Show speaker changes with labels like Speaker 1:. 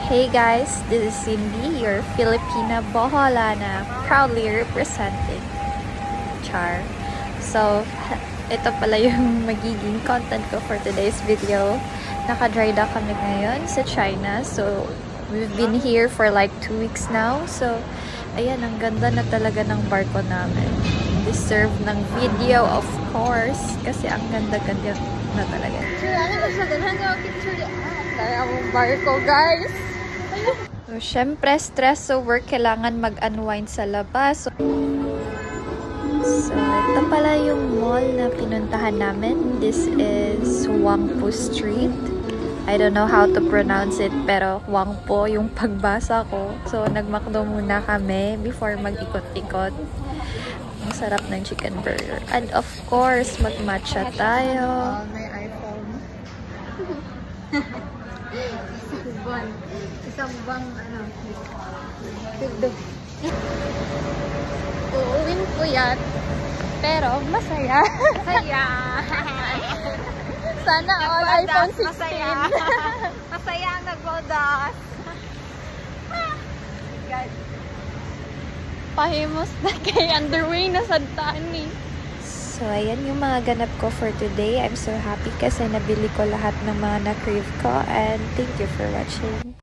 Speaker 1: Hey guys, this is Cindy, your Filipina Boholana, proudly representing Char. So, ito pala yung magiging content ko for today's video. Naka-dry dock kami ngayon sa China. So, we've been here for like 2 weeks now. So, ayan, ang ganda na talaga ng barko namin. Deserve ng video, of course, kasi ang ganda-ganda na talaga. Ang barko, guys! So, syempre, stress sa work, kailangan mag-unwind sa labas. So, ito pala yung mall na pinuntahan namin. This is Huangpu Street. I don't know how to pronounce it, pero Huangpu yung pagbasa ko. So, nagmakdo muna kami before mag-ikot-ikot. Ang sarap ng chicken burger. And of course, mag-matcha tayo.
Speaker 2: May iPhone. Isang bang, tigdo.
Speaker 1: Uuwin ko yan. Pero, masaya.
Speaker 2: Masaya.
Speaker 1: Sana all iPhone 16.
Speaker 2: Masaya. Masaya ang nagbodas. God.
Speaker 1: Pahimos na kay underway na sa tani. So, ayan yung mga ganap ko for today. I'm so happy kasi nabili ko lahat ng mga na-crave ko. And thank you for watching.